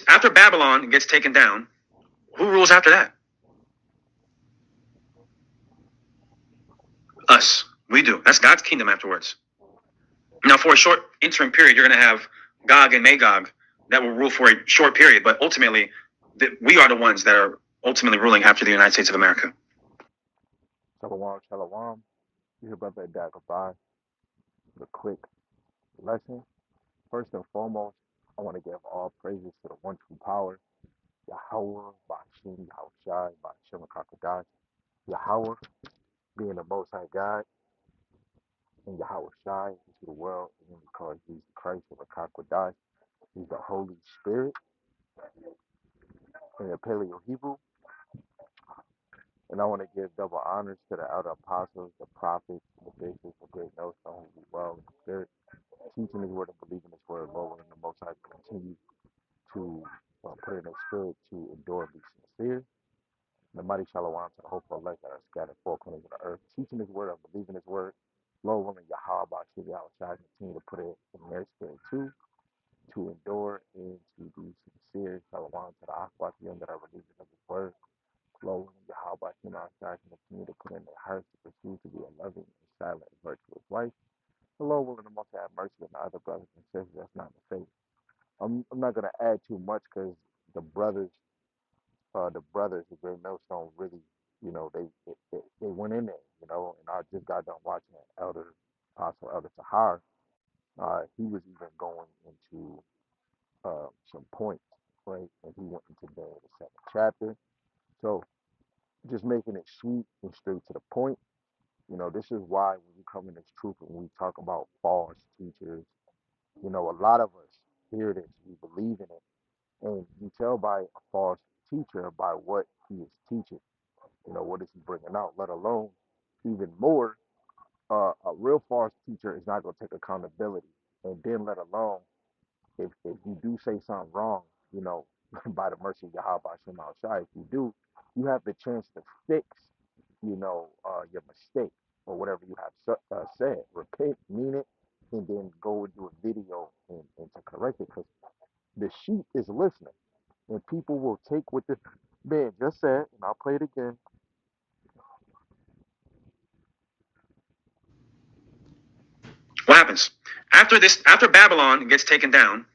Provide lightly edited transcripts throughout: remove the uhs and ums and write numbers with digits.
After Babylon gets taken down, who rules after that? Us. We do. That's God's kingdom afterwards. Now, for a short interim period, you're going to have Gog and Magog that will rule for a short period, but ultimately, we are the ones that are ultimately ruling after the United States of America. Shalom, shalom. You hear brother Dagobah, the quick lesson. First and foremost, I want to give all praises to the one true power, Yahawah Bahasham Yahawashi, Bahasham Yahawashi. Yahawah being the most high God, and Yahawah Shai into the world, and because he's the Christ of Akakwadash, he's the Holy Spirit in the Paleo Hebrew. And I want to give double honors to the elder apostles, the prophets, the bishops, the great millstone who be well in the spirit, teaching his word and believing his word, Lord, and the most high continue to put in their spirit to endure and be sincere. And the mighty shalom to the hopeful elect that are scattered four corners of the earth, teaching his word and believing his word. Lord willing, Yahawah Bahasham Yahawashi continue to put it in their spirit too, to endure and to be sincere. Shalom to the Akwati that are believers of his word. Lord willing, Yahawah Bahasham Yahawashi continue to put in their hearts to pursue to be a loving and silent and virtuous wife. The Lord willing, the most have mercy on the other brothers and sisters that's not in the faith. I'm not gonna add too much because the brothers, the Great Millstone, really, they went in there, and I just got done watching Elder Apostle Elder Sahar. He was even going into some points, right, and he went into the second chapter. So just making it sweet and straight to the point. This is why when we come in this truth and we talk about false teachers, a lot of us hear this, we believe in it. And you tell by a false teacher by what he is teaching. What is he bringing out? Let alone, even more, a real false teacher is not going to take accountability. And then, let alone, if you do say something wrong, you know, by the mercy of Yahawah Bahasham Yahawashi, if you do, you have the chance to fix, your mistake or whatever you have said. Repent, mean it, and then go and do a video and to correct it. Because the sheep is listening. And people will take what the man just said, and I'll play it again. What happens? After Babylon gets taken down,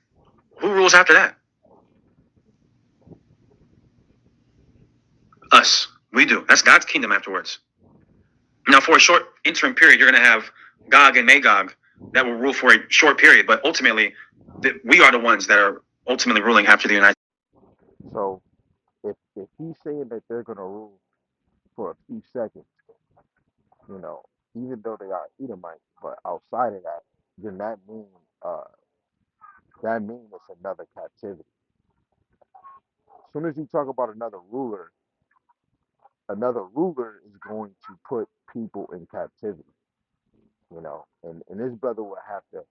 who rules after that? Us. We do. That's God's kingdom afterwards. Now, for a short interim period, you're going to have Gog and Magog that will rule for a short period, but ultimately, we are the ones that are ultimately ruling after the United States. So if he's saying that they're gonna rule for a few seconds, you know, even though they are Edomites, but outside of that, then uh that means it's another captivity. As soon as you talk about another ruler is going to put people in captivity, and this brother will have to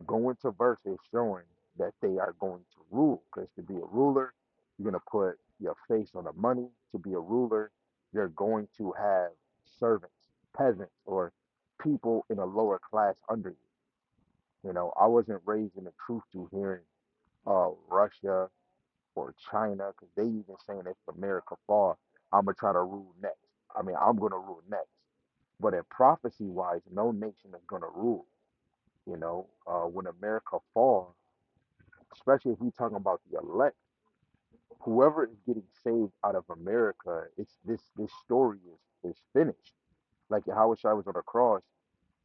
go into verses showing that they are going to rule. Because to be a ruler, you're going to put your face on the money. To be a ruler, you're going to have servants, peasants, or people in a lower class under you. I wasn't raised in the truth to hearing Russia or China, because they even saying if America fall, I'm gonna try to rule next. I mean, I'm gonna rule next. But in prophecy wise, no nation is gonna rule. When America falls, especially if we're talking about the elect, whoever is getting saved out of America, it's this story is finished. Like Yahweh Shai was on the cross,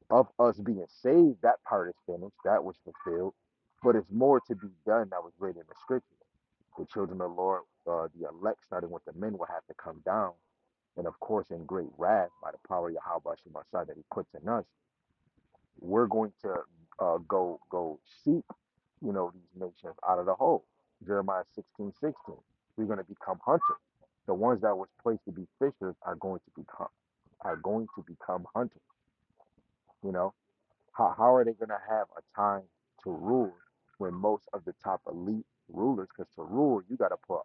of us being saved, that part is finished, that was fulfilled. But it's more to be done that was written in the scripture. The children of the Lord, the elect, starting with the men, will have to come down. And of course, in great wrath, by the power of Yahweh Shai that he puts in us, we're going to go seek, these nations out of the hole. Jeremiah 16:16. We're going to become hunters. The ones that was placed to be fishers are going to become hunters. You know, how are they going to have a time to rule when most of the top elite rulers, because to rule, you got to put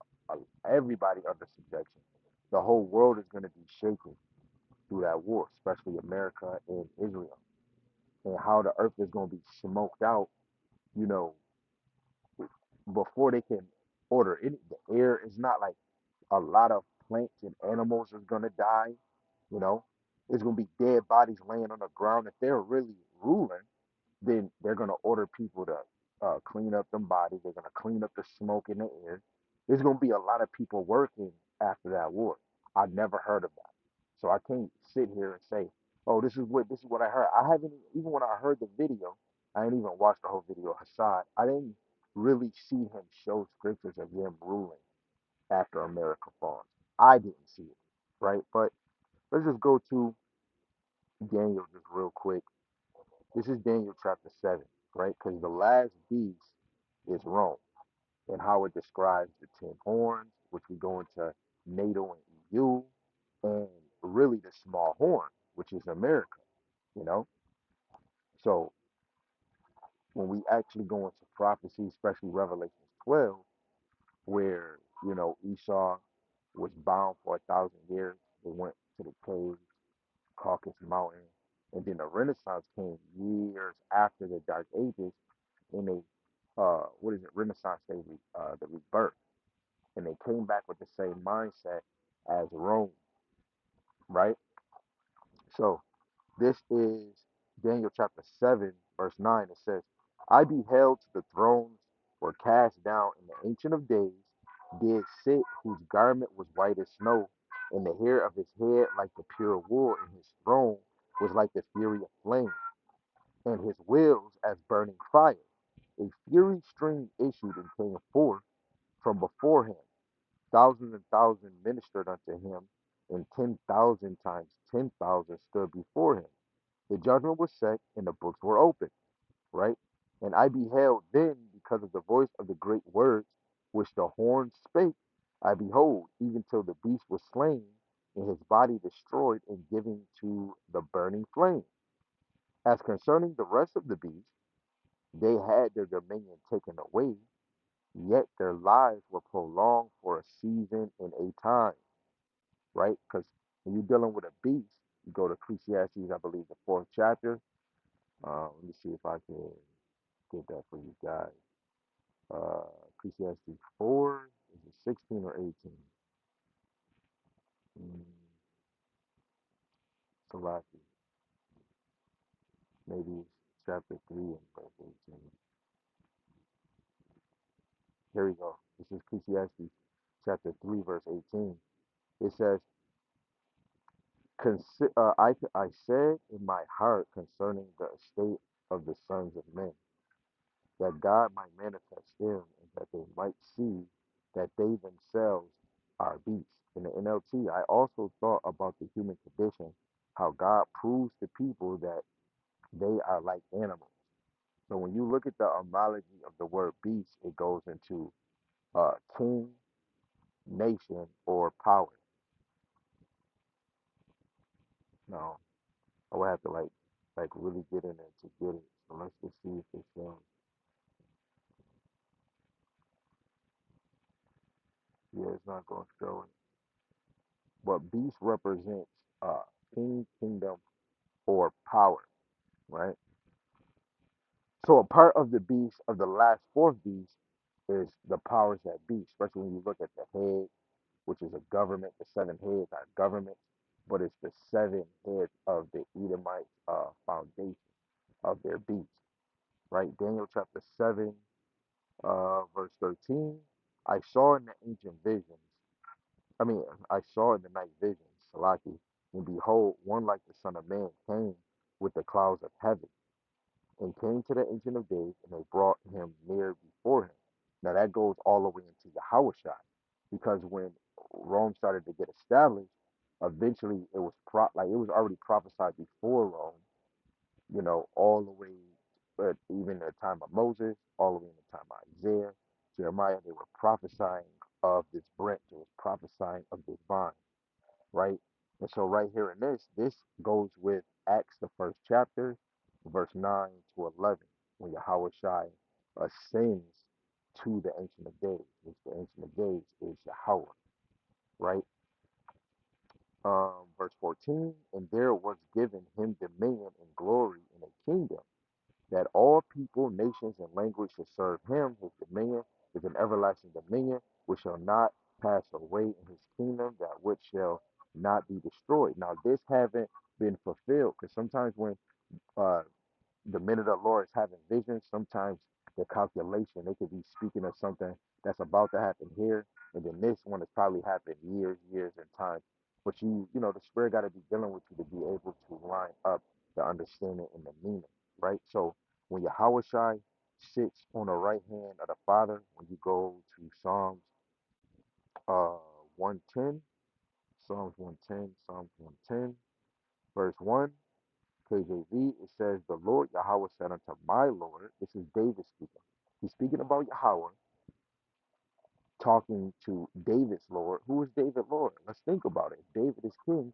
everybody under subjection. The whole world is going to be shaken through that war, especially America and Israel, and how the earth is going to be smoked out, you know, before they can order. The air is not like a lot of plants and animals is gonna die. You know, there's gonna be dead bodies laying on the ground. If they're really ruling, then they're gonna order people to clean up them bodies. They're gonna clean up the smoke in the air. There's gonna be a lot of people working after that war. I never heard of that, so I can't sit here and say, "Oh, this is what I heard." I haven't even when I heard the video, I didn't even watch the whole video. Hassad, I didn't really see him show scriptures of them ruling after America falls. I didn't see it, right? But let's just go to Daniel just real quick. This is Daniel chapter 7, right? Because the last beast is Rome and how it describes the 10 horns, which we go into NATO and EU, and really the small horn, which is America, you know? So when we actually go into prophecy, especially Revelation 12, where, Esau was bound for 1,000 years, they went to the cave, Caucasus Mountain, and then the Renaissance came years after the Dark Ages, and they, what is it? Renaissance Day, the rebirth, and they came back with the same mindset as Rome, right? So this is Daniel chapter 7, verse 9. It says, I beheld the thrones were cast down, and the Ancient of Days did sit, whose garment was white as snow, and the hair of his head like the pure wool, and his throne was like the fury of flame, and his wheels as burning fire. A fury stream issued and came forth from before him. Thousands and thousands ministered unto him, and 10,000 times 10,000 stood before him. The judgment was set, and the books were opened, right? And I beheld then, because of the voice of the great words which the horn spake, I behold, even till the beast was slain, and his body destroyed and given to the burning flame. As concerning the rest of the beasts, they had their dominion taken away, yet their lives were prolonged for a season and a time, right? Because when you're dealing with a beast, you go to Ecclesiastes, I believe, the fourth chapter. Let me see if I can get that for you guys. Ecclesiastes 4, is it 16 or 18? Mm, Salaki, maybe it's chapter 3 and verse 18. Here we go. This is Ecclesiastes chapter 3, verse 18. It says, I said in my heart concerning the estate of the sons of men, that God might manifest them, and that they might see that they themselves are beasts. In the NLT, I also thought about the human condition, how God proves to people that they are like animals. So when you look at the etymology of the word beast, it goes into king, nation, or power. Now, I would have to like really get in there to get it. So let's just see if it shows. Yeah, it's not going to show it. But beast represents king, kingdom, or power, right? So a part of the beast of the last fourth beast is the powers that be, especially when you look at the head, which is a government. The seven heads are government, but it's the seven heads of the Edomite foundation of their beast, right? Daniel chapter 7, verse 13. I saw in the ancient visions, I saw in the night visions, Salaki, and behold, one like the Son of Man came with the clouds of heaven, and came to the Ancient of Days, and they brought him near before him. Now that goes all the way into Yahawah, because when Rome started to get established, eventually it was already prophesied before Rome, all the way, but even the time of Moses, all the way in the time of Isaiah, Jeremiah, they were prophesying of this branch, it was prophesying of this vine, right? And so right here in this goes with Acts, the first chapter, verse 9 to 11, when Yahweh Shai ascends to the Ancient of Days, which the Ancient of Days is Yahweh, right? Verse 14, and there was given him dominion and glory in a kingdom, that all people, nations, and language should serve him. His dominion is an everlasting dominion which shall not pass away, in his kingdom that which shall not be destroyed. Now this haven't been fulfilled, because sometimes when uh, the men of the Lord is having visions, sometimes the calculation, they could be speaking of something that's about to happen here, and then this one has probably happened years in time. But the Spirit got to be dealing with you to be able to line up the understanding and the meaning, right? So when Yahweh Shai sits on the right hand of the Father, when you go to uh 110, Psalms 110, verse 1. KJV, it says, the Lord Yahweh said unto my Lord, this is David speaking. He's speaking about Yahweh, talking to David's Lord. Who is David Lord? Let's think about it. If David is king,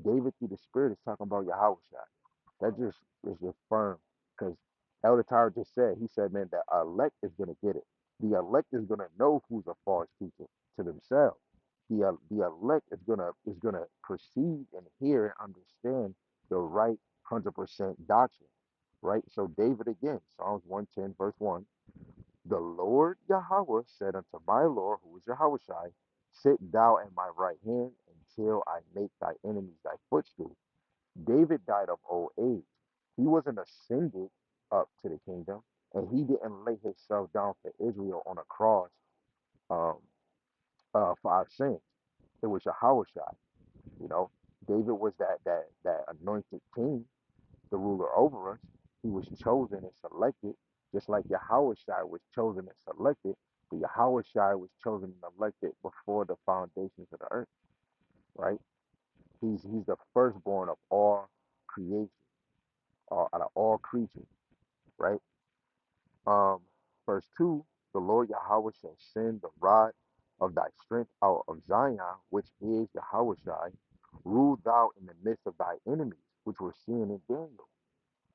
David through the Spirit is talking about Yahweh Shai. That just is just firm. Because Elder Tyler just said, he said, man, the elect is going to get it. The elect is going to know who's a false teacher to themselves. The elect is gonna perceive and hear and understand the right 100% doctrine, right? So David again, Psalms 110, verse 1. The Lord Yahweh said unto my Lord, who is Yahweh Shai, sit thou at my right hand until I make thy enemies thy footstool. David died of old age. He wasn't ascended up to the kingdom, and he didn't lay himself down for Israel on a cross um, for our sins. It was Yahweh Shai. You know, David was that anointed king, the ruler over us. He was chosen and selected, just like Yahweh Shai was chosen and selected. But Yahweh Shai was chosen and elected before the foundations of the earth, right? He's the firstborn of all creation, out of all creatures, right? Um, Verse 2, the Lord Yahweh shall send the rod of thy strength out of Zion, which is Yahweh Shai. Rule thou in the midst of thy enemies, which we're seeing in Daniel,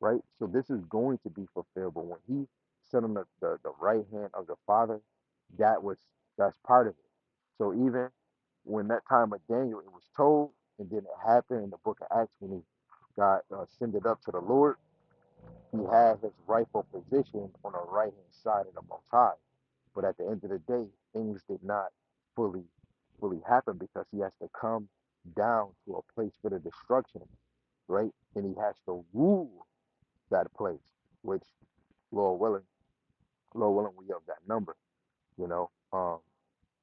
right? So this is going to be fulfilled. But when he sat on the right hand of the Father, that's part of it. So even when that time of Daniel, it was told, and then it happened in the book of Acts when he got ascended up to the Lord, he had his rightful position on the right hand side of the Most High. But at the end of the day, things did not fully fully happen because he has to come down to a place for the destruction, right? And he has to rule that place, which Lord willing, Lord willing, we have that number, you know.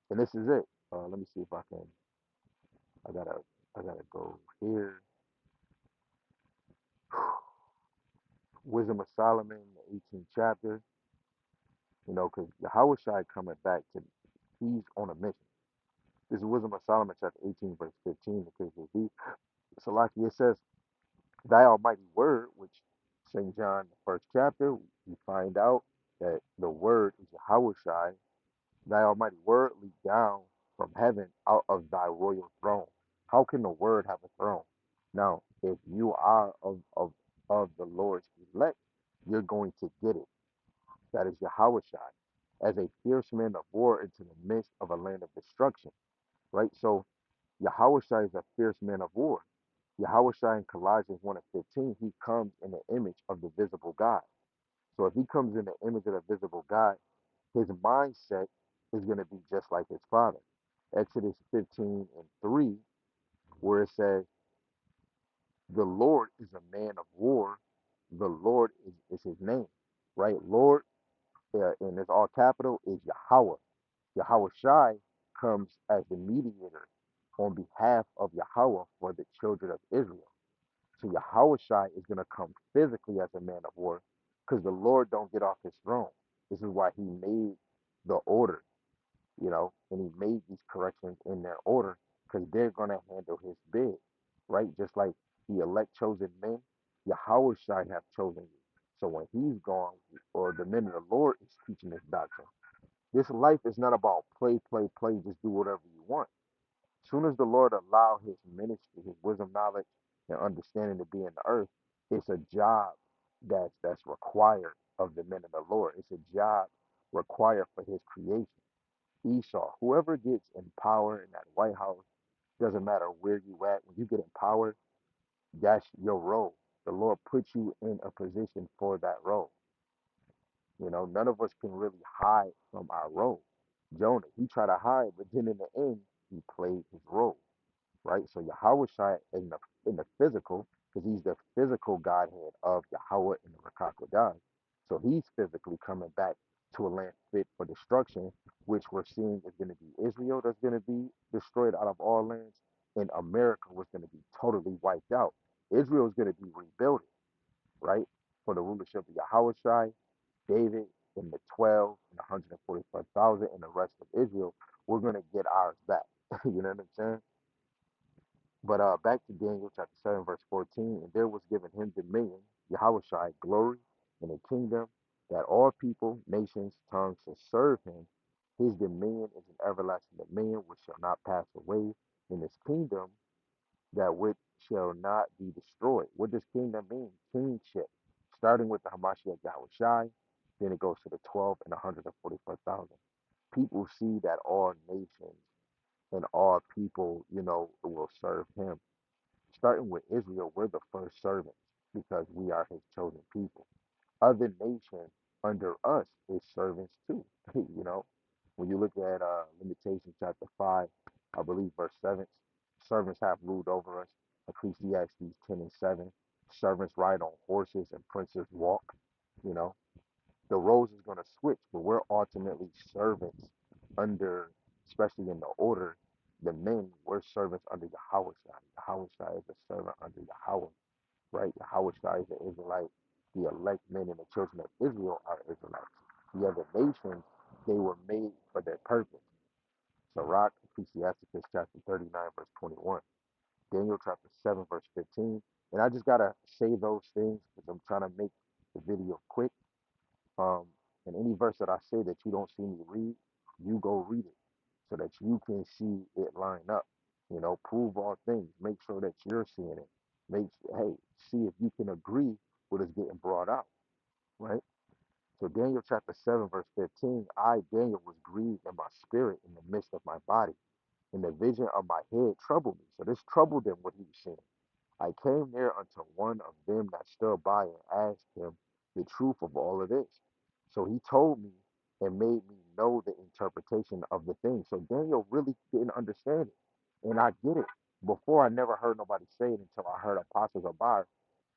And this is it. Let me see if I can. I gotta, I gotta go here. Wisdom of Solomon, the 18th chapter. You know, because Yahweh Shai coming back to, he's on a mission. This is Wisdom of Solomon, chapter 18, verse 15. The KJV. So, like it says, thy almighty word, which St. John, the first chapter, we find out that the word is Yahweh Shai. Thy almighty word leaped down from heaven out of thy royal throne. How can the word have a throne? Now, if you are of the Lord's elect, you're going to get it. That is Yahweh Shai, as a fierce man of war into the midst of a land of destruction. Right? So Yahweh Shai is a fierce man of war. Yahweh Shai in Colossians 1 and 15, he comes in the image of the visible God. So if he comes in the image of the visible God, his mindset is going to be just like his father. Exodus 15 and 3, where it says, the Lord is a man of war. The Lord is his name, right? Lord, and it's all capital, is Yahweh. Yahweh Shai comes as the mediator on behalf of Yahweh for the children of Israel. So Yahweh Shai is going to come physically as a man of war because the Lord don't get off his throne. This is why he made the order, and he made these corrections in their order because they're going to handle his bid, right? Just like the elect chosen men, Yahweh Shai have chosen you. So when he's gone, or the men of the Lord is teaching this doctrine, this life is not about play, play, play, just do whatever you want. As soon as the Lord allow his ministry, his wisdom, knowledge, and understanding to be in the earth, it's a job that's required of the men of the Lord. It's a job required for his creation. Esau, whoever gets in power in that White House, doesn't matter where you at, when you get in power, that's your role. The Lord puts you in a position for that role. None of us can really hide from our role. Jonah, he tried to hide, but then in the end, he played his role, right? So Yahawah in the physical, because he's the physical Godhead of Yahweh and the Rakakwadash. So he's physically coming back to a land fit for destruction, which we're seeing is going to be Israel that's going to be destroyed out of all lands, and America was going to be totally wiped out. Israel is going to be rebuilt, right? For the rulership of Yahawah, David, and the 12 and 145,000 and the rest of Israel, we're going to get ours back. You know what I'm saying? But back to Daniel chapter 7, verse 14. And there was given him dominion, Yahushua, glory, and a kingdom that all people, nations, tongues shall serve him. His dominion is an everlasting dominion which shall not pass away, in his kingdom that which shall not be destroyed. What does kingdom mean? Kingship. Starting with the Hamashiach Yahushai, then it goes to the 12 and 144,000. People see that all nations and all people, will serve him. Starting with Israel, we're the first servants because we are his chosen people. Other nations under us is servants too. you know, when you look at Limitations chapter 5, I believe verse 7, servants have ruled over us. Ecclesiastes 10 and 7, servants ride on horses and princes walk. You know, the roles is going to switch, but we're ultimately servants under, especially in the order, the men, we're servants under Yahweh. Yahweh is a servant under Yahweh, right? Yahweh is the Israelite. The elect men and the children of Israel are Israelites. The other nations, they were made for their purpose. Sirach, Ecclesiasticus chapter 39, verse 21. Daniel chapter 7, verse 15. And I just got to say those things because I'm trying to make the video quick. Um, and any verse that I say that you don't see me read, you go read it so that you can see it line up. Prove all things. Make sure that you're seeing it. Hey, see if you can agree with is getting brought out, right? So Daniel chapter 7, verse 15, I, Daniel, was grieved in my spirit in the midst of my body, and the vision of my head troubled me. So this troubled him what he was seeing. I came near unto one of them that stood by and asked him the truth of all of this. So he told me and made me know the interpretation of the thing. So Daniel really didn't understand it. And I get it. Before I never heard nobody say it until I heard Apostles Abar.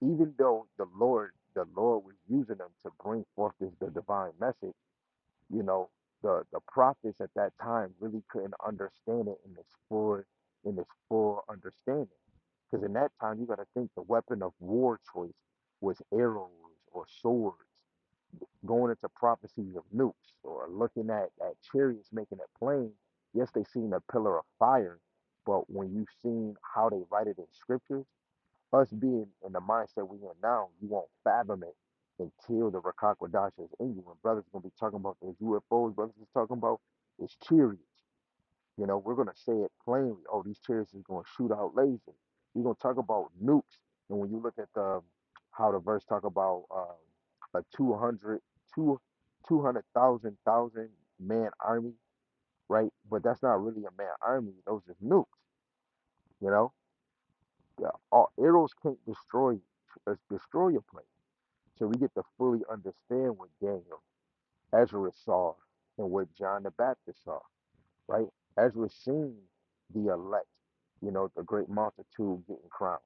Even though the Lord was using them to bring forth the divine message, you know, the prophets at that time really couldn't understand it in this full understanding. Because in that time, you got to think the weapon of war choice was arrows or swords. Going into prophecies of nukes or looking at chariots making it plain. Yes, they seen a pillar of fire, but when you seen how they write it in scriptures, us being in the mindset we in now, you won't fathom it until the Rakakwadash is in you. And brothers gonna be talking about those UFOs, brothers is talking about is chariots. We're gonna say it plainly. Oh, these chariots is gonna shoot out lasers. We're gonna talk about nukes. And when you look at the how the verse talk about a 200,000 man army, right? But that's not really a man army. Those are nukes. You know, all arrows can't destroy a plane. So we get to fully understand what Daniel, Ezra saw, and what John the Baptist saw, right? Ezra seen the elect, the great multitude getting crowned.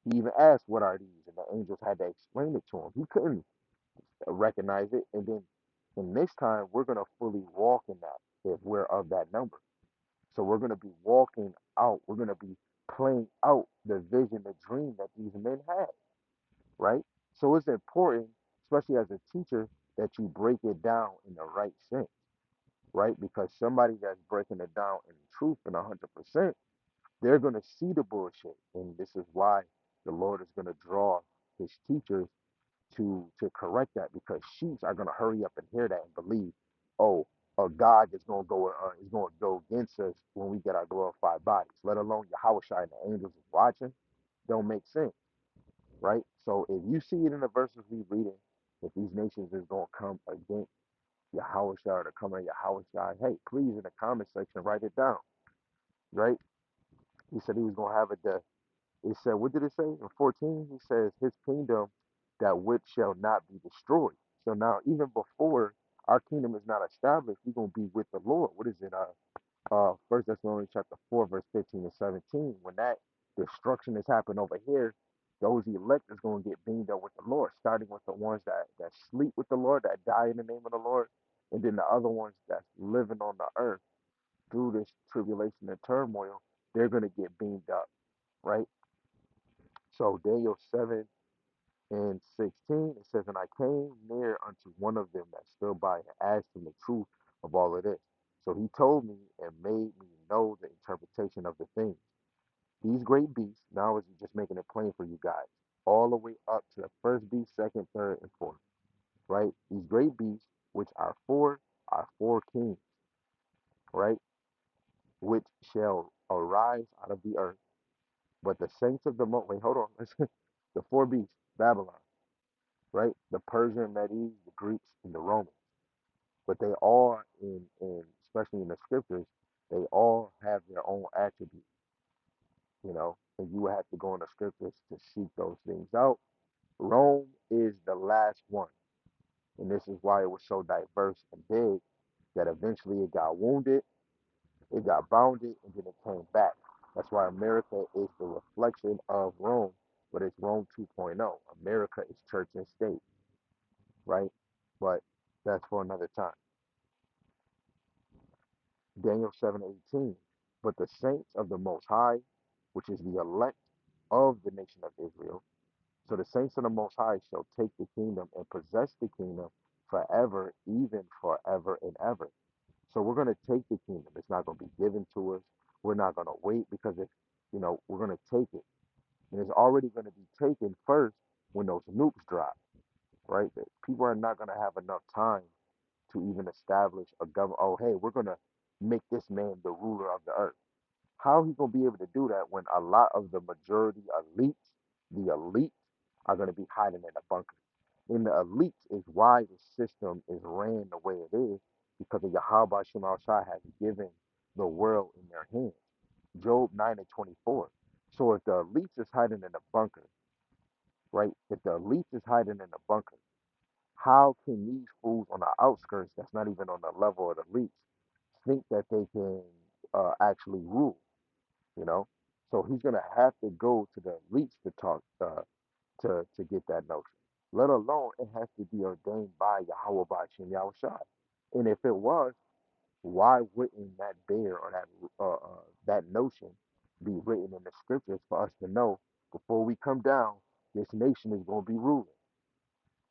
He even asked, "What are these?" And the angels had to explain it to him. He couldn't recognize it. And then in this time, we're going to fully walk in that if we're of that number. So we're going to be walking out. We're going to be playing out the vision, the dream that these men had, right? So it's important, especially as a teacher, that you break it down in the right sense, right? Because somebody that's breaking it down in truth and 100%, they're going to see the bullshit. And this is why the Lord is going to draw his teachers to correct that, because sheep are going to hurry up and hear that and believe, oh, a God is going to go against us when we get our glorified bodies, let alone Yahweh and the angels is watching. Don't make sense, right? So if you see it in the verses we reading, if these nations is going to come against Yahweh or to come at Yahweh, hey, please in the comment section write it down, right? He said he was going to have it. It said, what did it say in 14? He says his kingdom that which shall not be destroyed. So now, even before Our kingdom is not established. We're gonna be with the Lord. What is it? First Thessalonians chapter 4, verse 15 and 17. When that destruction has happened over here, those elect is gonna get beamed up with the Lord, starting with the ones that sleep with the Lord, that die in the name of the Lord, and then the other ones that's living on the earth through this tribulation and turmoil, they're gonna get beamed up, right? So Daniel 7 and 16, it says, and I came near unto one of them that stood by and asked him the truth of all of this. So he told me and made me know the interpretation of the things. These great beasts, now is just making it plain for you guys, all the way up to the first beast, second, third, and fourth, right? These great beasts, which are four kings, right? Which shall arise out of the earth. But the saints of the most, wait, hold on. The four beasts, Babylon, right? The Persian, Medes, the Greeks, and the Romans. But they all, especially in the scriptures, they all have their own attributes, and you have to go in the scriptures to seek those things out. Rome is the last one, and this is why it was so diverse and big that eventually it got wounded, it got bounded, and then it came back. That's why America is the reflection of Rome, but it's Rome 2.0. America is church and state, right? But that's for another time. Daniel 7:18. But the saints of the Most High, which is the elect of the nation of Israel, so the saints of the Most High shall take the kingdom and possess the kingdom forever, even forever and ever. So we're going to take the kingdom. It's not going to be given to us. We're not going to wait because we're going to take it. And it's already going to be taken first when those nukes drop, right? That people are not going to have enough time to even establish a government. Oh, hey, we're going to make this man the ruler of the earth. How he gonna be able to do that when a lot of the majority elites, the elites, are gonna be hiding in the bunkers? And the elites is why the system is ran the way it is because of Yahawah Bahasham Yahawashi has given the world in their hands. Job 9 and 24. So if the elites is hiding in the bunker, right? If the elites is hiding in the bunker, how can these fools on the outskirts that's not even on the level of the elites think that they can actually rule? you know. So he's gonna have to go to the elites to talk to get that notion. Let alone it has to be ordained by Yahawah Bahasham Yahawashi. And if it was, why wouldn't that bear or that notion be written in the scriptures for us to know before we come down, this nation is gonna be ruling.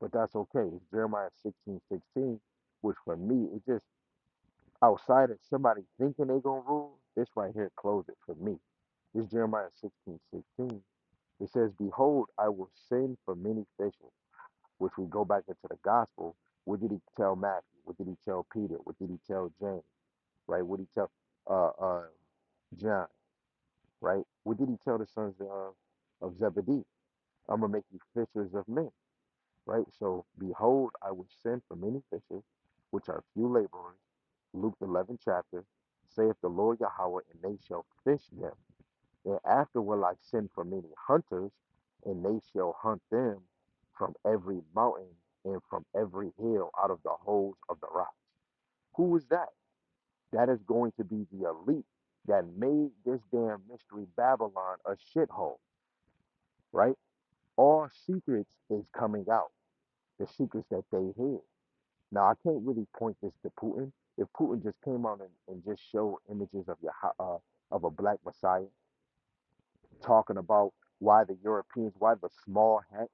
But that's okay. It's Jeremiah 16:16, which for me it just outside of somebody thinking they gonna rule, this right here close it for me. This Jeremiah 16:16. It says, behold, I will send for many fishes, which we go back into the gospel. What did he tell Matthew? What did he tell Peter? What did he tell James? Right? What did he tell uh, uh, John? Right? What did he tell the sons of Zebedee? I'm going to make you fishers of men. Right? So, behold, I will send for many fishes, which are few laborers. Luke the 11th chapter, saith the Lord Yahweh, and they shall fish them. And after will I send for many hunters, and they shall hunt them from every mountain and from every hill out of the holes of the rocks. Who is that? That is going to be the elite that made this damn mystery Babylon a shithole, right? All secrets is coming out, the secrets that they hid. Now, I can't really point this to Putin. If Putin just came out and just showed images of a black messiah, talking about why the Europeans, why the small hats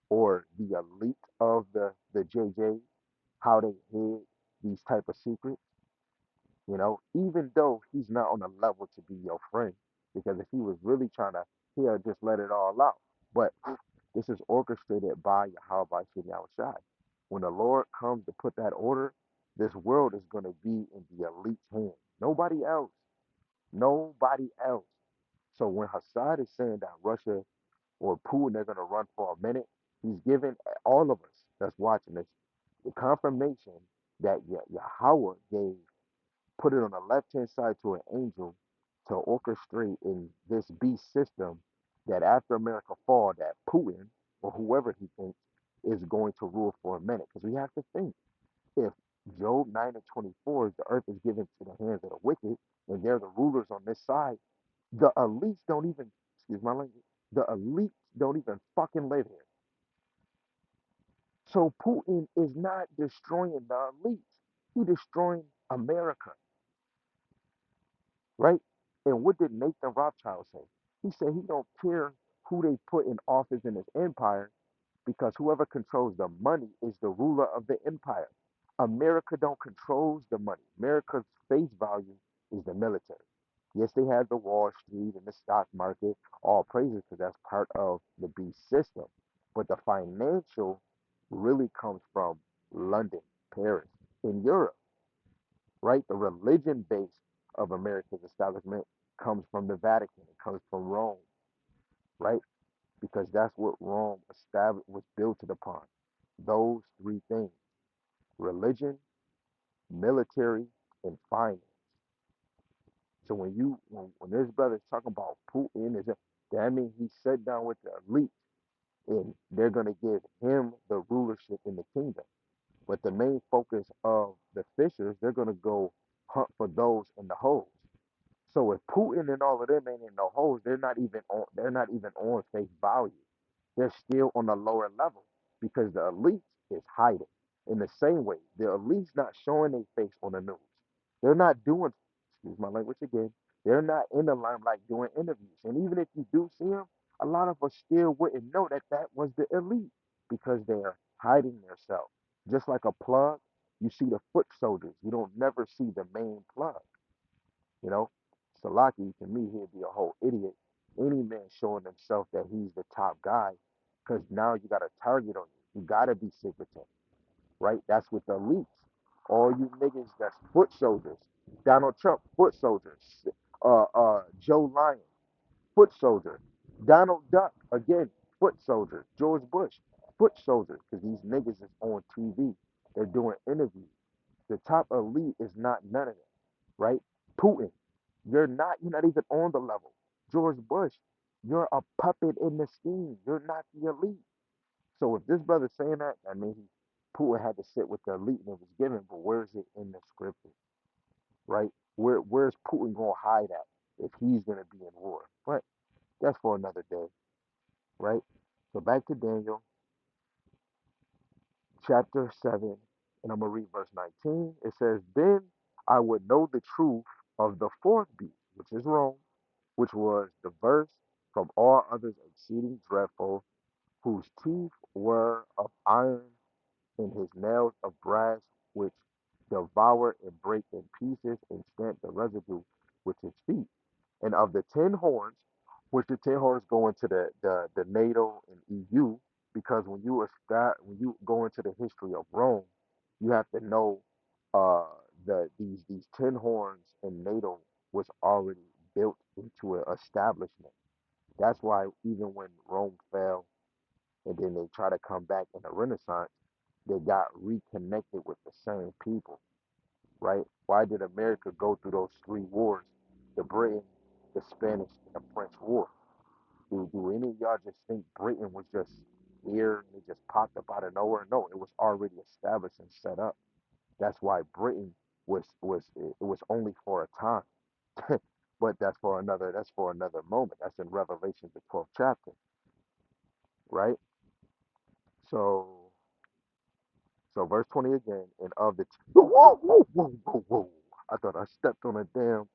or the elite of the JJs, how they hid these type of secrets, even though he's not on the level to be your friend, because if he was really trying to, he'll just let it all out. But this is orchestrated by Yahawah Bahasham Yahawashi. When the Lord comes to put that order, this world is going to be in the elite's hands. Nobody else. Nobody else. So when Hassad is saying that Russia or Putin they're going to run for a minute, he's giving all of us that's watching this the confirmation that Yahweh gave, put it on the left hand side to an angel to orchestrate in this beast system that after America fall, that Putin or whoever he thinks is going to rule for a minute. Because we have to think if Job 9 and 24 is the earth is given to the hands of the wicked, and they're the rulers on this side. The elites don't even, excuse my language, the elites don't even fucking live here. So Putin is not destroying the elites. He's destroying America, right? And what did Nathan Rothschild say? He said he don't care who they put in office in his empire because whoever controls the money is the ruler of the empire. America don't control the money. America's face value is the military. Yes, they have the Wall Street and the stock market, all praises because that's part of the beast system. But the financial really comes from London, Paris, in Europe, right? The religion base of America's establishment comes from the Vatican, it comes from Rome, right? Because that's what Rome established was built upon. Those three things: religion, military, and finance. So when this brother's talking about Putin, that means he sat down with the elite and they're gonna give him the rulership in the kingdom. But the main focus of the fishers, they're gonna go hunt for those in the holes. So if Putin and all of them ain't in no holes, they're not even on face value. They're still on a lower level because the elite is hiding. In the same way, the elite's not showing their face on the news. They're not doing, excuse my language again, they're not in the limelight doing interviews. And even if you do see them, a lot of us still wouldn't know that that was the elite because they're hiding themselves. Just like a plug, you see the foot soldiers. You don't never see the main plug. You know, Salaki, to me, he'd be a whole idiot. Any man showing himself that he's the top guy, because now you got a target on you. You got to be secretive, right? That's with the elites. All you niggas that's foot soldiers. Donald Trump, foot soldiers. Joe Lyon, foot soldier. Donald Duck, again, foot soldier. George Bush, foot soldier, because these niggas is on TV. They're doing interviews. The top elite is not none of them, right? Putin, you're not even on the level. George Bush, you're a puppet in the scheme. You're not the elite. So if this brother's saying that, I mean, Putin had to sit with the elite and it was given, but where is it in the scripture, right? Where's Putin gonna hide at if he's gonna be in war? But that's for another day, right? So back to Daniel chapter 7, and I'm gonna read verse 19. It says, "Then I would know the truth of the fourth beast, which is Rome, which was diverse from all others, exceeding dreadful, whose teeth were of iron, and his nails of brass, which devoured and brake in pieces and stamped the residue with his feet. And of the 10 horns, which the 10 horns go into the NATO and EU, because when you go into the history of Rome, you have to know these 10 horns in NATO was already built into an establishment. That's why even when Rome fell and then they try to come back in the Renaissance, they got reconnected with the same people, right? Why did America go through those 3 wars? The Britain, the Spanish, and the French War. Do any of y'all just think Britain was just here and it just popped up out of nowhere? No, it was already established and set up. That's why Britain was only for a time. But that's for another moment. That's in Revelation the 12th chapter, right? So verse 20 again, and of the whoa, whoa, whoa, whoa, whoa. I thought I stepped on a damn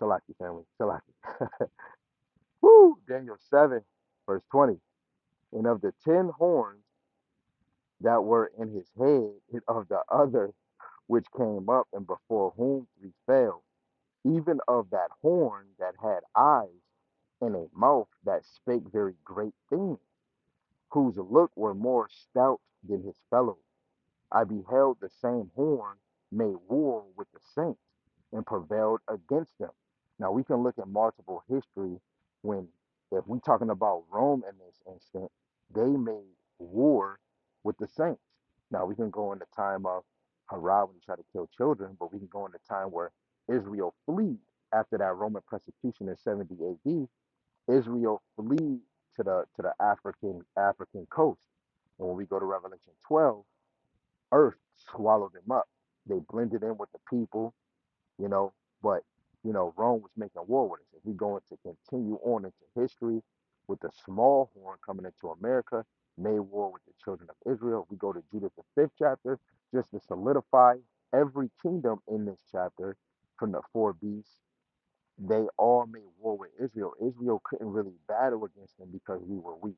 Salaki family. Salaki. Woo! Daniel 7, verse 20. And of the 10 horns that were in his head, and of the other which came up, and before whom 3 fell, even of that horn that had eyes, and a mouth that spake very great things, whose look were more stout than his fellows. I beheld the same horn made war with the saints and prevailed against them. Now we can look at multiple history when, if we talking about Rome in this instant, they made war with the saints. Now we can go in the time of Herod when he tried to kill children, but we can go in the time where Israel fled after that Roman persecution in 70 AD. Israel fled to the African coast. And when we go to Revelation 12, earth swallowed them up. They blended in with the people, you know, but Rome was making war with us. If we going to continue on into history with the small horn coming into America, made war with the children of Israel. We go to Judith the fifth chapter just to solidify every kingdom in this chapter from the four beasts. They all made war with Israel. Israel couldn't really battle against them because we were weak.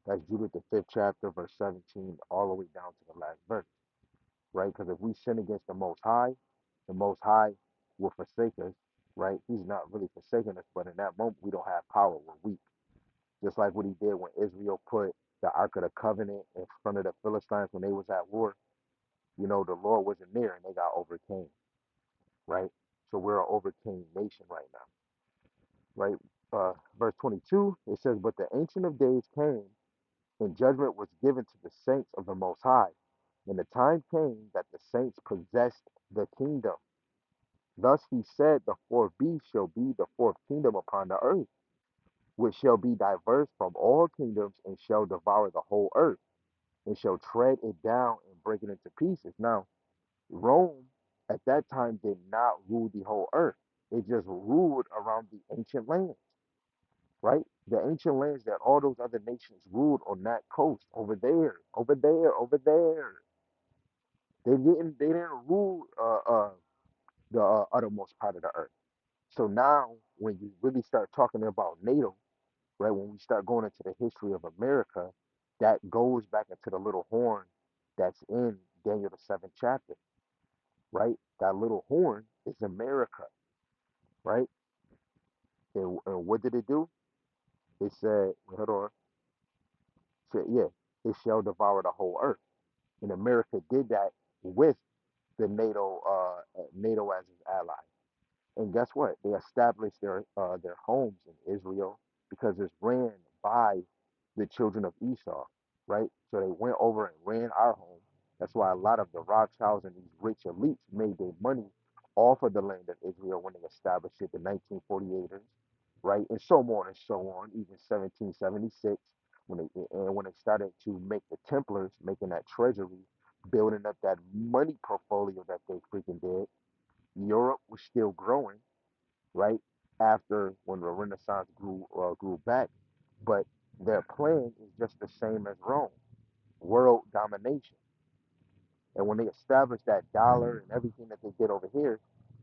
That's Judith the fifth chapter, verse 17, all the way down to the last verse, right? Because if we sin against the Most High will forsake us, right? He's not really forsaking us, but in that moment, we don't have power. We're weak. Just like what he did when Israel put the Ark of the Covenant in front of the Philistines when they was at war. The Lord wasn't there and they got overcame, right? So we're an overcame nation right now, right? Verse 22, it says, but the Ancient of Days came, and judgment was given to the saints of the Most High. And the time came that the saints possessed the kingdom. Thus he said, the fourth beast shall be the fourth kingdom upon the earth, which shall be diverse from all kingdoms, and shall devour the whole earth, and shall tread it down and break it into pieces. Now, Rome at that time did not rule the whole earth. It just ruled around the ancient lands, right? The ancient lands that all those other nations ruled on that coast, over there, over there, over there. They didn't rule the uttermost part of the earth. So now, when you really start talking about NATO, right? When we start going into the history of America, that goes back into the little horn that's in Daniel the seventh chapter, right? That little horn is America, right? And what did it do? It said, hold on, it said, yeah, it shall devour the whole earth. And America did that with the NATO as its ally. And guess what? They established their homes in Israel because it's ran by the children of Esau, right? So they went over and ran our home. That's why a lot of the Rothschilds and these rich elites made their money off of the land of Israel when they established it, the 1948ers, right? And so on and so on, even 1776, when they started to make the Templars, making that treasury, building up that money portfolio that they freaking did. Europe was still growing, right? After when the Renaissance grew back, but their plan is just the same as Rome, world domination. And when they established that dollar and everything that they did over here,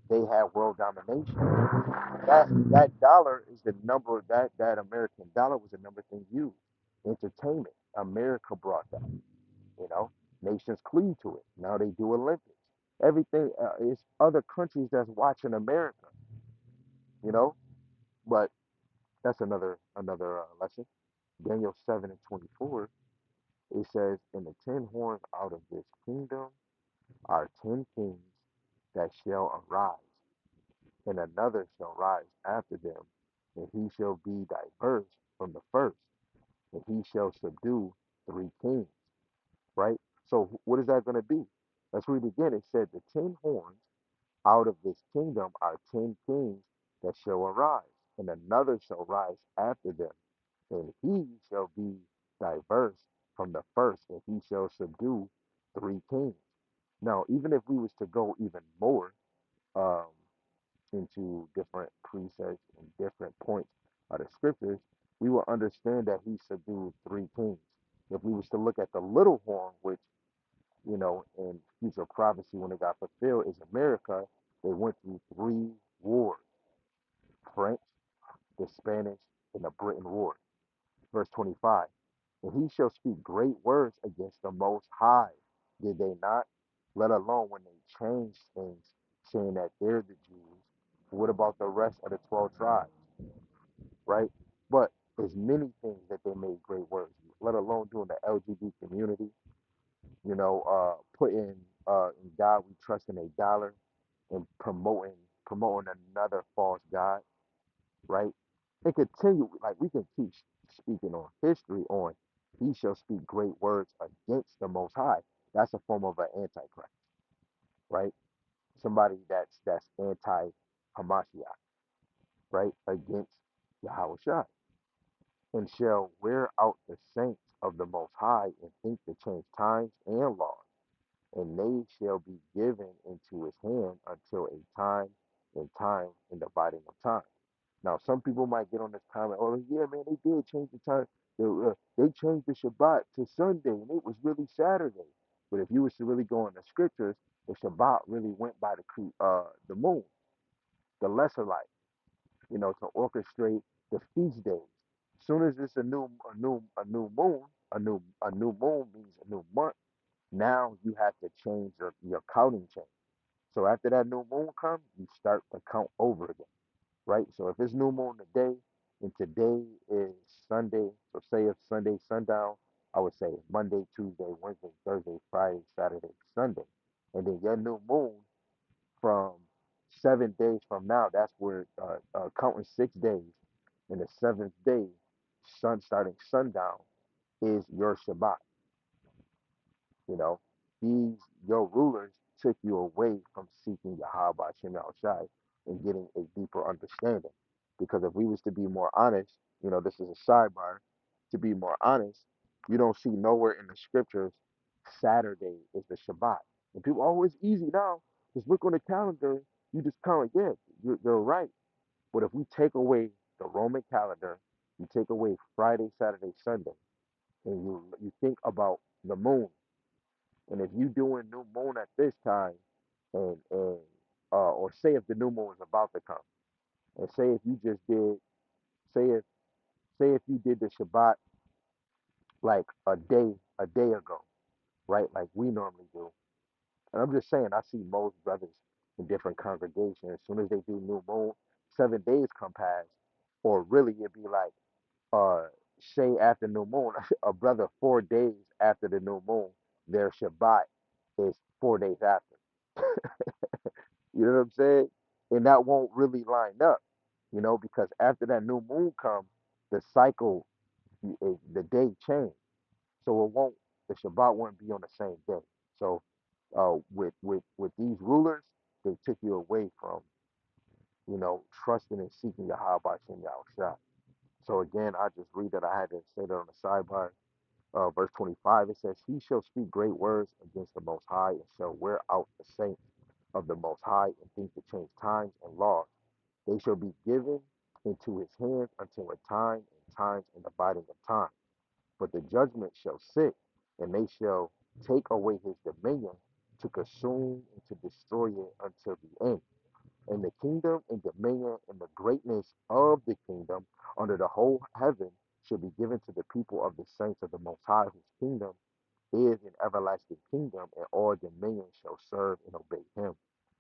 they had world domination. That dollar is the number that American dollar was the number thing used. Entertainment. America brought that. You know, nations cleave to it. Now they do Olympics. Everything is other countries that's watching America. You know, but that's another lesson. Daniel 7:24. It says, "And the 10 horns out of this kingdom are 10 kings that shall arise, and another shall rise after them, and he shall be diverse from the first, and he shall subdue 3 kings." Right? So what is that going to be? Let's read again. It said, "The 10 horns out of this kingdom are 10 kings that shall arise, and another shall rise after them, and he shall be diverse from the first, and he shall subdue 3 kings." Now, even if we was to go even more um, into different precepts and different points of the scriptures, we will understand that he subdued 3 kings. If we was to look at the little horn, which in future prophecy when it got fulfilled is America, they went through 3 wars: French, the Spanish, and the Britain War. Verse 25. And he shall speak great words against the Most High. Did they not? Let alone when they changed things, saying that they're the Jews. What about the rest of the 12 tribes, right? But there's many things that they made great words, let alone doing the LGBT community, putting in God we trust in a dollar and promoting another false God, right? And continue, like we can keep speaking on history on he shall speak great words against the Most High. That's a form of an antichrist, right? Somebody that's anti Hamashiach, right? Against Yahawah, and shall wear out the saints of the Most High and think to change times and laws. and they shall be given into his hand until a time and time in the biding of time. Now, some people might get on this comment, oh, yeah, man, they did change the time. They changed the Shabbat to Sunday, and it was really Saturday. But if you was to really go in the scriptures, the Shabbat really went by the moon, the lesser light, to orchestrate the feast days. As soon as it's a new moon means a new month. Now you have to change your counting change. So after that new moon comes, you start to count over again, right? So if it's new moon today, and today is Sunday, so say it's Sunday sundown, I would say Monday, Tuesday, Wednesday, Thursday, Friday, Saturday, Sunday, and then your new moon from 7 days from now, that's where counting 6 days, and the seventh day, starting sundown, is your Shabbat. You know, these your rulers took you away from seeking Yahawah Bahasham Yahawashi and getting a deeper understanding. Because if we was to be more honest, this is a sidebar. To be more honest, you don't see nowhere in the scriptures Saturday is the Shabbat. And people, oh, it's easy now. Just look on the calendar. You just count. Yeah, you're right. But if we take away the Roman calendar, you take away Friday, Saturday, Sunday, and you think about the moon, and if you doing new moon at this time, or say if the new moon is about to come, and say if you just did, say if say if you did the Shabbat like a day ago, right? Like we normally do. And I'm just saying, I see most brothers in different congregations. As soon as they do new moon, 7 days come past, or really it'd be like uh say after new moon, a brother 4 days after the new moon, their Shabbat is 4 days after. You know what I'm saying? And that won't really line up, because after that new moon comes, the cycle, the day change. So the Shabbat won't be on the same day. So with these rulers, they took you away from, trusting and seeking Yahawah Bahasham Yahawashi. So again, I just read that. I had to say that on the sidebar. Verse 25, it says, He shall speak great words against the Most High and shall wear out the saints of the Most High and think to change times and laws. They shall be given into his hands until a time and times and abiding of time. But the judgment shall sit, and they shall take away his dominion to consume and to destroy it until the end. And the kingdom and dominion and the greatness of the kingdom under the whole heaven shall be given to the people of the saints of the Most High, whose kingdom is an everlasting kingdom, and all dominion shall serve and obey him.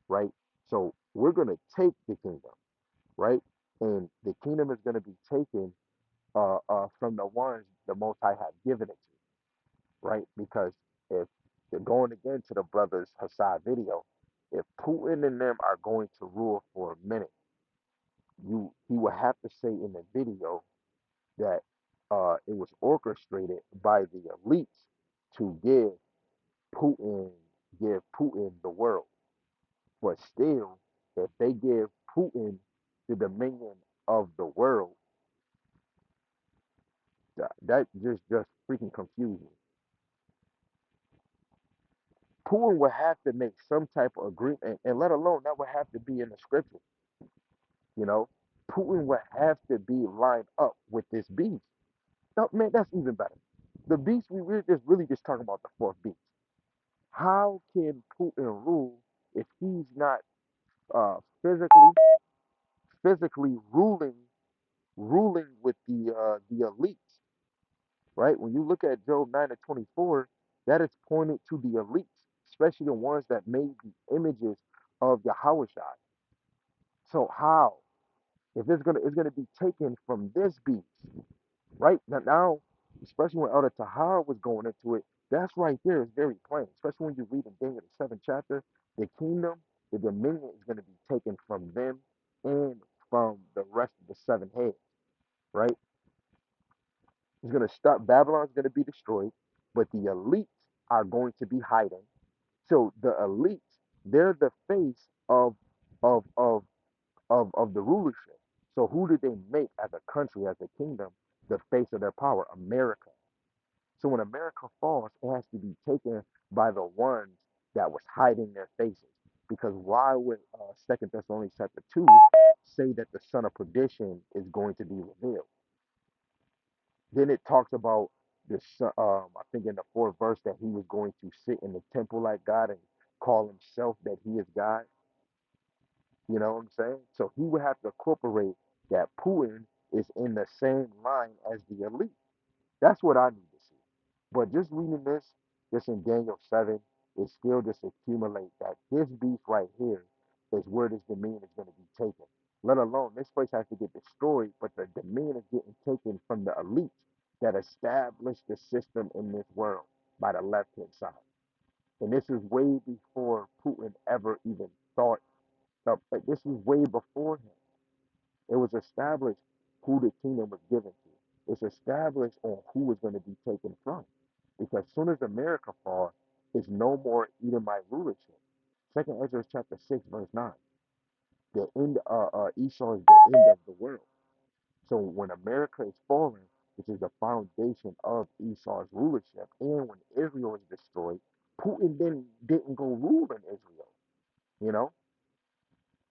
Right? So we're going to take the kingdom, right? And the kingdom is going to be taken from the ones the Most High have given it to, right? Because if they're going again to the brothers Hassad video, if Putin and them are going to rule for a minute, he will have to say in the video that it was orchestrated by the elites to Putin give Putin the world. But still, if they give Putin the dominion of the world, that just freaking confusing. Putin would have to make some type of agreement, and let alone that would have to be in the scriptures. You know, Putin would have to be lined up with this beast. No, man, that's even better. The beast we're just really just talking about the fourth beast. How can Putin rule if he's not physically ruling with the elites, right? When you look at Job 9:24, that is pointed to the elites, especially the ones that made the images of Yahawah. So how, if it's gonna be taken from this beast, right? Now, especially when Elder Tahar was going into it, that's right there is very plain. Especially when you read in Daniel the seventh chapter, the kingdom, the dominion is gonna be taken from them and from the rest of the seven heads, right? It's gonna start. Babylon's gonna be destroyed, but the elites are going to be hiding. So the elites, they're the face of of of the rulership. So who did they make as a country, as a kingdom, the face of their power? America. So when America falls, it has to be taken by the ones. that was hiding their faces. Because why would Second Thessalonians chapter 2 say that the son of perdition is going to be revealed? Then it talks about the son, I think in the fourth verse that he was going to sit in the temple like God and call himself that he is God. You know what I'm saying? So he would have to incorporate that Putin is in the same line as the elite. That's what I need to see. But just reading this, just in Daniel 7, it still just accumulate that this beast right here is where this dominion is going to be taken. Let alone this place has to get destroyed, but the dominion is getting taken from the elites that established the system in this world by the left hand side. And this is way before Putin ever even thought of. This is way before him. It was established who the kingdom was given to. It's established on who was going to be taken from. Because as soon as America falls, it's no more Edomite rulership. Second Ezra chapter 6, verse 9. The end Esau is the end of the world. So when America is falling, which is the foundation of Esau's rulership, and when Israel is destroyed, Putin then didn't go rule in Israel, you know?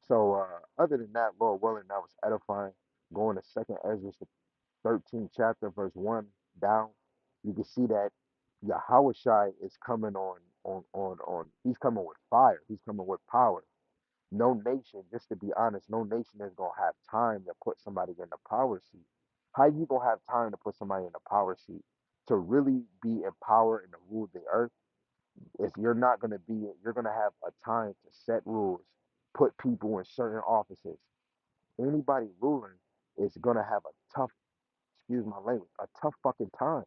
So other than that, Lord willing, that was edifying. Going to Second Ezra 13th chapter, verse 1 down, you can see that Yahawah is coming he's coming with fire, he's coming with power. No nation, just to be honest, no nation is gonna have time to put somebody in the power seat. How you gonna have time to put somebody in the power seat to really be in power and to rule the earth? If you're gonna have a time to set rules, put people in certain offices. Anybody ruling is gonna have a tough, excuse my language, a tough fucking time.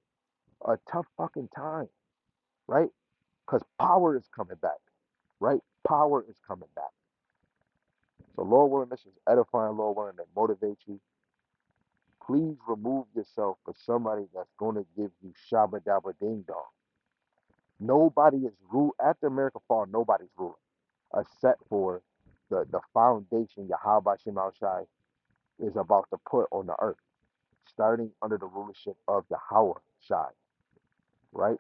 A tough fucking time, right? Because power is coming back, right? Power is coming back. So, Lord willing, this is edifying, Lord willing, that motivate you. Please remove yourself for somebody that's going to give you shabba dabba ding dong. Nobody is rule after America fall. Nobody's ruling, except for the foundation Yahawah Bahasham Yahawashi is about to put on the earth, starting under the rulership of Yahawah Shai, right?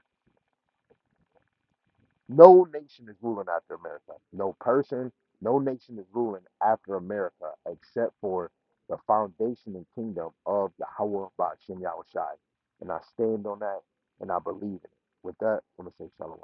No nation is ruling after America. No person, no nation is ruling after America except for the foundation and kingdom of Yahawah Bahasham Yahawashi. And I stand on that and I believe in it. With that, I'm going to say shalom.